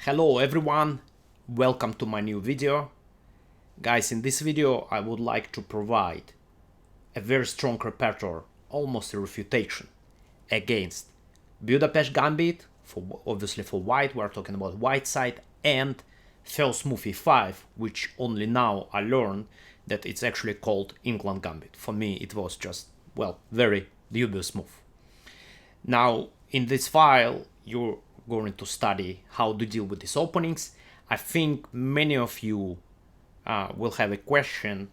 Hello everyone, welcome to my new video. Guys, in this video I would like to provide a very strong repertoire, almost a refutation, against Budapest Gambit, obviously for white, we're talking about white side, and first move e5, which only now I learned that it's actually called Englund Gambit. For me it was just, well, very dubious move. Now in this file you're going to study how to deal with these openings. I think many of you will have a question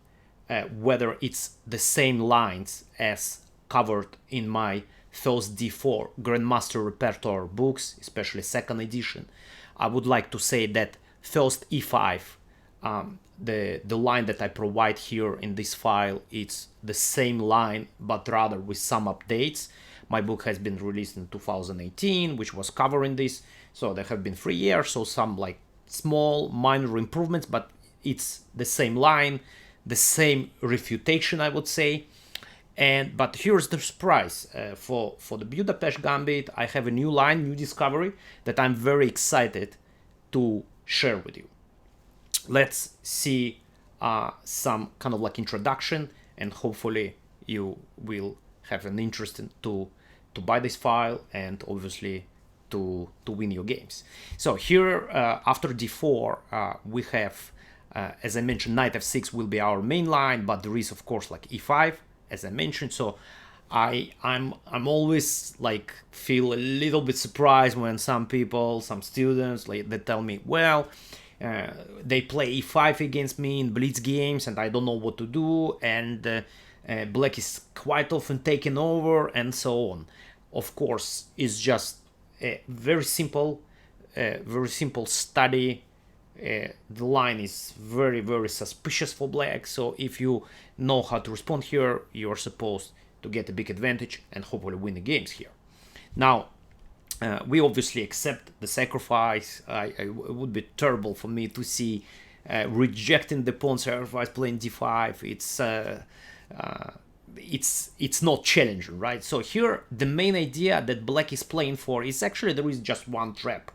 whether it's the same lines as covered in my first D4 Grandmaster Repertoire books, especially second edition. I would like to say that first E5, the line that I provide here in this file, it's the same line but rather with some updates. My book has been released in 2018, which was covering this, so there have been 3 years, so some like small minor improvements, but it's the same line, the same refutation, I would say. But here's the surprise. For the Budapest Gambit, I have a new line, new discovery that I'm very excited to share with you. Let's see some kind of like introduction, and hopefully you will have an interest to buy this file and obviously to win your games. So here after d4 we have as I mentioned, knight f6 will be our main line, but there is of course like e5 as I mentioned. So I'm always like feel a little bit surprised when some people, some students, like they tell me, well, they play e5 against me in blitz games and I don't know what to do, and black is quite often taken over and so on. Of course, it's just a very simple study. The line is very suspicious for black, so if you know how to respond here, you're supposed to get a big advantage and hopefully win the games here. Now we obviously accept the sacrifice. It would be terrible for me to see rejecting the pawn sacrifice, playing d5. It's not challenging, right? So here the main idea that black is playing for is actually there is just one trap.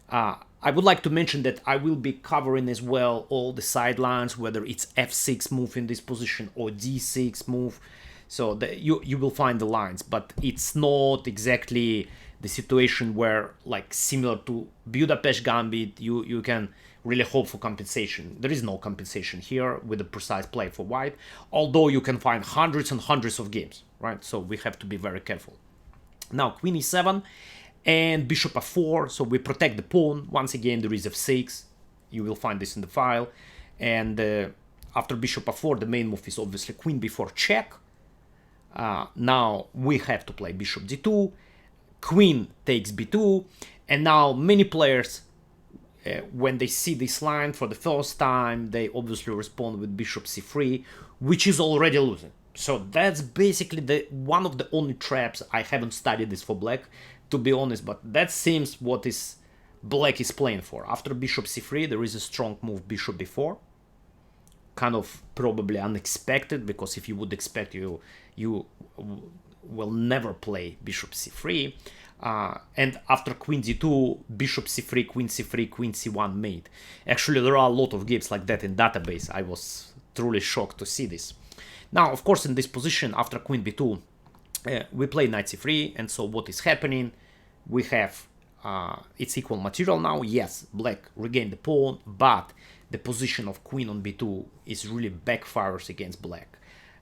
I would like to mention that I will be covering as well all the sidelines, whether it's f6 move in this position or d6 move. So you will find the lines, but it's not exactly the situation where, like similar to Budapest Gambit, you can really hope for compensation. There is no compensation here with a precise play for white, although you can find hundreds and hundreds of games, right? So we have to be very careful. Now queen e7 and bishop f4, so we protect the pawn. Once again there is f6, you will find this in the file, and after bishop f4 the main move is obviously queen b4 check. Now we have to play bishop d2, queen takes b2, and now many players when they see this line for the first time, they obviously respond with bishop c3, which is already losing. So that's basically one of the only traps. I haven't studied this for black, to be honest, but that seems what is black is playing for. After bishop c3 there is a strong move bishop b4, kind of probably unexpected, because if you would expect, you will never play bishop c3. And after queen d2, bishop c3, queen c3, queen c1 mate. Actually, there are a lot of games like that in database. I was truly shocked to see this. Now, of course, in this position, after queen b2, we play knight c3, and so what is happening? We have, it's equal material now. Yes, black regained the pawn, but the position of queen on b2 is really backfires against black.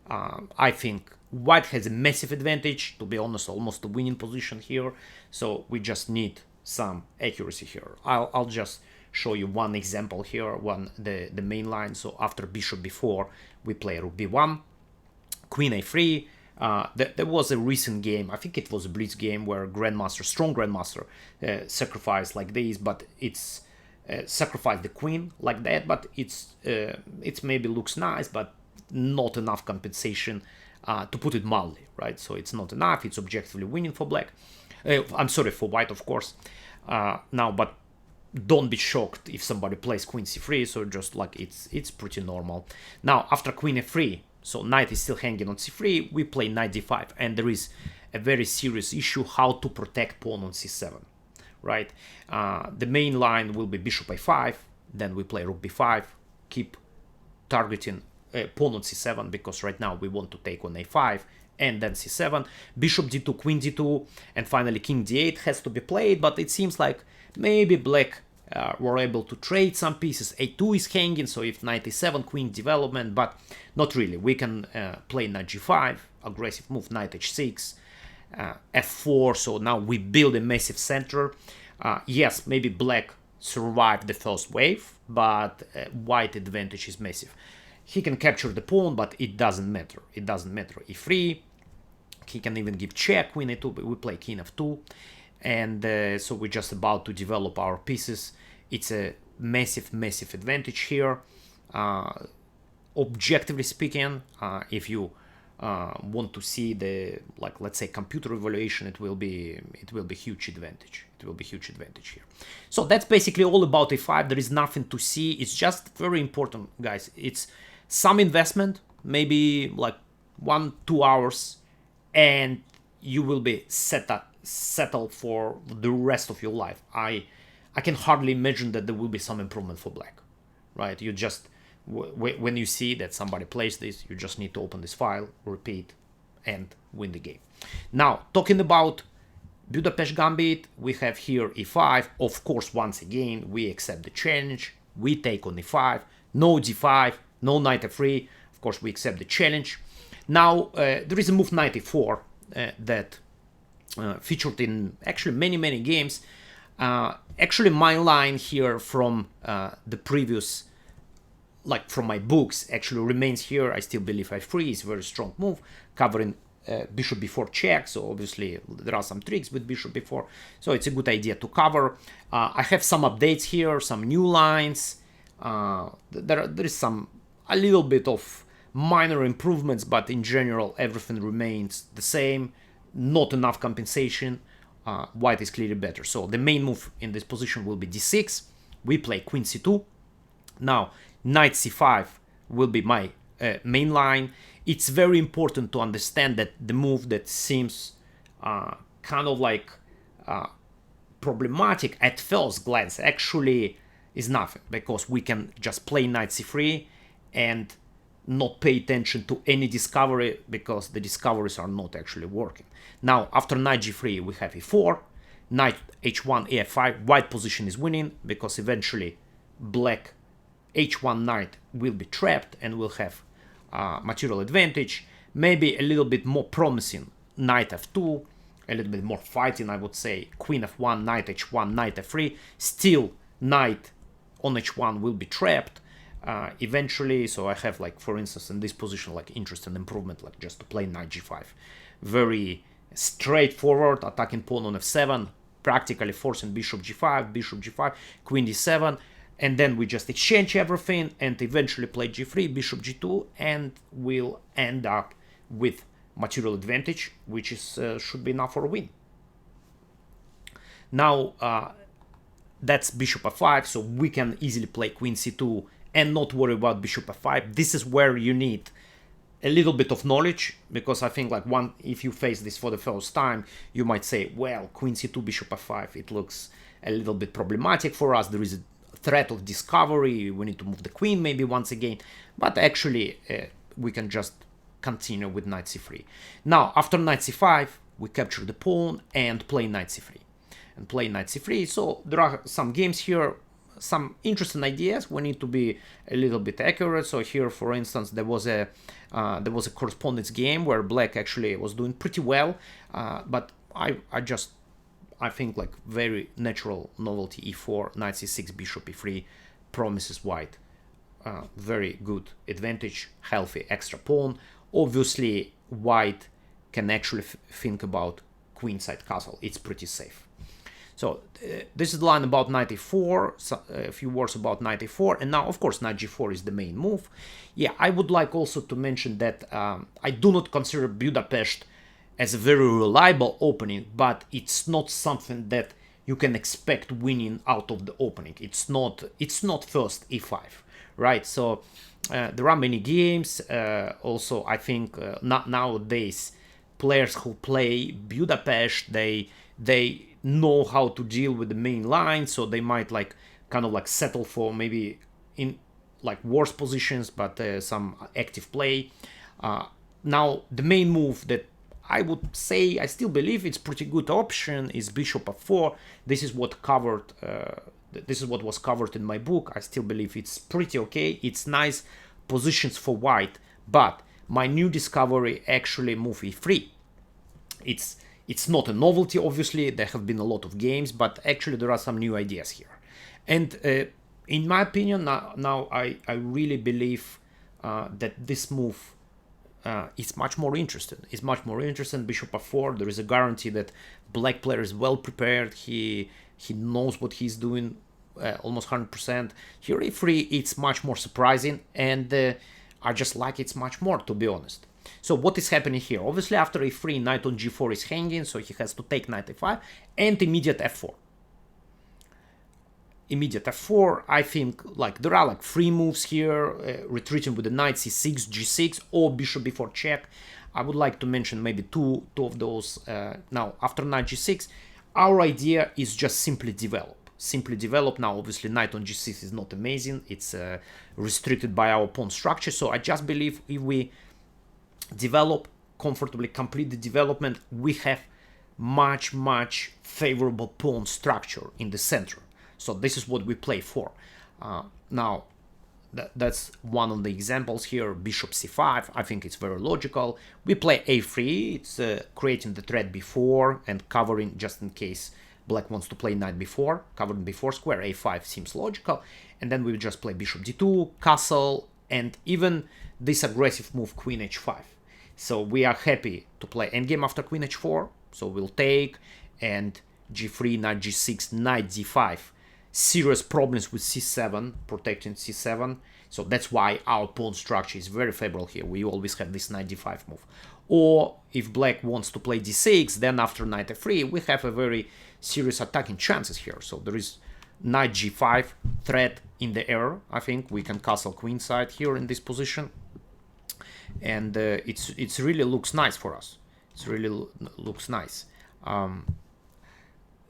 I think white has a massive advantage, to be honest, almost a winning position here, so we just need some accuracy here. I'll just show you one example here, the main line. So after bishop b4 we play rook b1, queen a3. There was a recent game, I think it was a blitz game, where strong grandmaster sacrificed like this, but it's sacrificed the queen like that, but it's maybe looks nice, but not enough compensation, to put it mildly, right? So it's not enough. It's objectively winning for black. I'm sorry, for white, of course. Now, but don't be shocked if somebody plays queen c3. So just like it's pretty normal. Now after queen f3, so knight is still hanging on c3. We play knight d5, and there is a very serious issue how to protect pawn on c7, right? The main line will be bishop a5, then we play rook b5, keep targeting pawn on c7, because right now we want to take on a5, and then c7, bishop d2, queen d2, and finally king d8 has to be played, but it seems like maybe black were able to trade some pieces. a2 is hanging, so if knight e7, queen development, but not really. We can play knight g5, aggressive move, knight h6, f4, so now we build a massive center. Yes, maybe black survived the first wave, but white advantage is massive. He can capture the pawn, but it doesn't matter. It doesn't matter. e3, he can even give check, queen a2, but we play king f2. And so we're just about to develop our pieces. It's a massive, massive advantage here. Objectively speaking, if you want to see the, like, let's say computer evaluation, it will be huge advantage. It will be huge advantage here. So that's basically all about a5. There is nothing to see. It's just very important, guys. It's some investment, maybe like 1-2 hours, and you will be settled for the rest of your life. I can hardly imagine that there will be some improvement for black, right? You just, when you see that somebody plays this, you just need to open this file, repeat, and win the game. Now, talking about Budapest Gambit, we have here e5. Of course, once again, we accept the challenge. We take on e5, no d5, no knight f3. Of course, we accept the challenge. Now, there is a move knight e4 that featured in actually many games. Actually, my line here from the previous, like from my books, actually remains here. I still believe f3 is a very strong move, covering bishop b4 check. So obviously there are some tricks with bishop b4, so it's a good idea to cover. I have some updates here, some new lines. There is some a little bit of minor improvements, but in general everything remains the same. Not enough compensation. White is clearly better. So the main move in this position will be d6. We play queen c2. Now knight c5 will be my main line. It's very important to understand that the move that seems kind of like problematic at first glance actually is nothing, because we can just play knight c3 and not pay attention to any discovery, because the discoveries are not actually working. Now, after knight g3, we have e4, knight h1, af5. White position is winning, because eventually black h1 knight will be trapped and will have material advantage. Maybe a little bit more promising, knight f2, a little bit more fighting, I would say, queen f1, knight h1, knight f3. Still, knight on h1 will be trapped eventually. So I have, like, for instance, in this position, like, interesting improvement, like just to play knight g5. Very straightforward, attacking pawn on f7, practically forcing bishop g5, queen d7, and then we just exchange everything and eventually play g3, bishop g2, and we'll end up with material advantage, which is should be enough for a win. Now, that's bishop f5, so we can easily play queen c2 and not worry about bishop f5. This is where you need a little bit of knowledge, because I think, like, if you face this for the first time, you might say, well, queen c2, bishop f5, it looks a little bit problematic for us. There is a threat of discovery. We need to move the queen maybe once again, but actually we can just continue with knight c3. Now, after knight c5, we capture the pawn and play knight c3. So there are some games here, some interesting ideas. We need to be a little bit accurate. So here, for instance, there was a correspondence game where black actually was doing pretty well, but I think, like, very natural novelty e4, knight c6, bishop e3 promises white very good advantage, healthy extra pawn. Obviously, white can actually think about queenside castle. It's pretty safe. So this is the line about knight e4, so, a few words about knight e4, and now, of course, knight g4 is the main move. Yeah, I would like also to mention that I do not consider Budapest as a very reliable opening, but it's not something that you can expect winning out of the opening. It's not first e5, right? So there are many games. Also, I think not nowadays players who play Budapest, they know how to deal with the main line, so they might like kind of like settle for maybe in like worse positions, but some active play. Now the main move that I would say I still believe it's pretty good option is bishop f4. This is what covered. This is what was covered in my book. I still believe it's pretty okay. It's nice positions for white, but my new discovery actually move e3. It's not a novelty, obviously. There have been a lot of games, but actually there are some new ideas here. And in my opinion, now I really believe that this move is much more interesting. It's much more interesting. Bishop f4. There is a guarantee that black player is well prepared. He knows what he's doing almost 100%. Here e3, it's much more surprising, and I just like it much more, to be honest. So what is happening here? Obviously after e3, knight on g4 is hanging, so he has to take knight a5 and immediate f4. Immediate f4, I think like there are like three moves here, retreating with the knight c6, g6, or bishop b4 check. I would like to mention maybe two of those. Now after knight g6, our idea is just simply develop. Now obviously knight on g6 is not amazing, it's restricted by our pawn structure, so I just believe if we develop comfortably, complete the development, we have much favorable pawn structure in the center. So this is what we play for. Now that's one of the examples here. Bishop c5, I think it's very logical. We play a3, it's creating the threat before and covering just in case black wants to play knight before, covering before square. A5 seems logical, and then we just play bishop d2, castle, and even this aggressive move queen h5. So we are happy to play endgame after queen h4, so we'll take, and g3, knight g6, knight d5. Serious problems with c7, protecting c7, so that's why our pawn structure is very favorable here. We always have this knight d5 move. Or if black wants to play d6, then after knight f3, we have a very serious attacking chances here. So there is knight g5 threat in the air. I think we can castle queenside here in this position, and it's really looks nice for us. It really looks nice.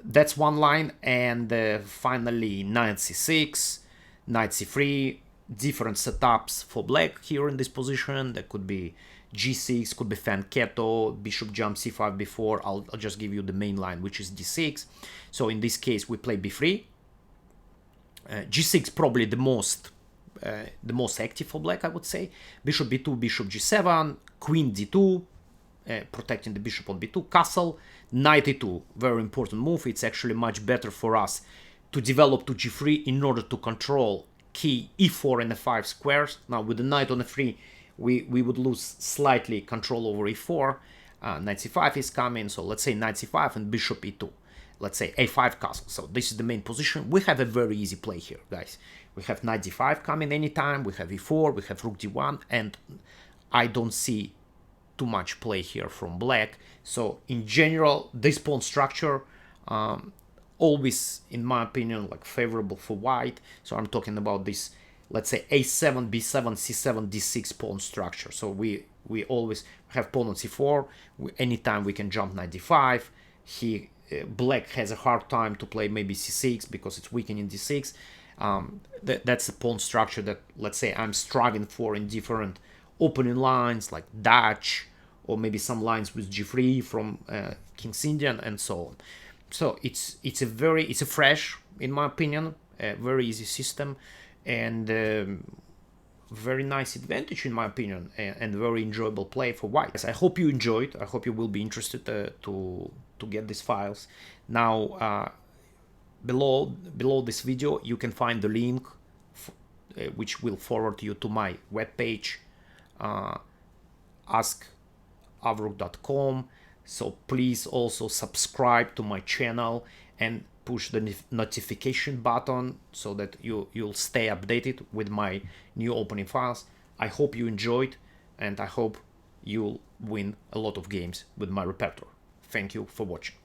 That's one line, and finally knight c6, knight c3, different setups for black here in this position. There could be g6, could be fianchetto, bishop jump c5 before. I'll just give you the main line, which is d6. So in this case we play b3. G6 probably the most active for black, I would say. Bishop b2, bishop g7, queen d2, protecting the bishop on b2, castle, knight e2, very important move. It's actually much better for us to develop to g3 in order to control key e4 and f5 squares. Now with the knight on f3, we would lose slightly control over e4. Knight c5 is coming, so let's say knight c5 and bishop e2. Let's say a5 castle. So this is the main position. We have a very easy play here, guys. We have knight d5 coming anytime, we have e4, we have rook d1, and I don't see too much play here from black. So in general, this pawn structure always, in my opinion, like favorable for white. So I'm talking about this, let's say a7, b7, c7, d6 pawn structure. So we always have pawn on c4. Anytime we can jump knight d5. Black has a hard time to play maybe c6 because it's weakening d6. That's a pawn structure that, let's say, I'm striving for in different opening lines like Dutch, or maybe some lines with g3 from King's Indian and so on. So it's a fresh, in my opinion, a very easy system, and very nice advantage in my opinion, and very enjoyable play for white. I hope you enjoyed. I hope you will be interested to get these files. Now below this video you can find the link which will forward you to my webpage, askavruk.com. So please also subscribe to my channel and push the notification button so that you'll stay updated with my new opening files. I hope you enjoyed, and I hope you'll win a lot of games with my repertoire. Thank you for watching.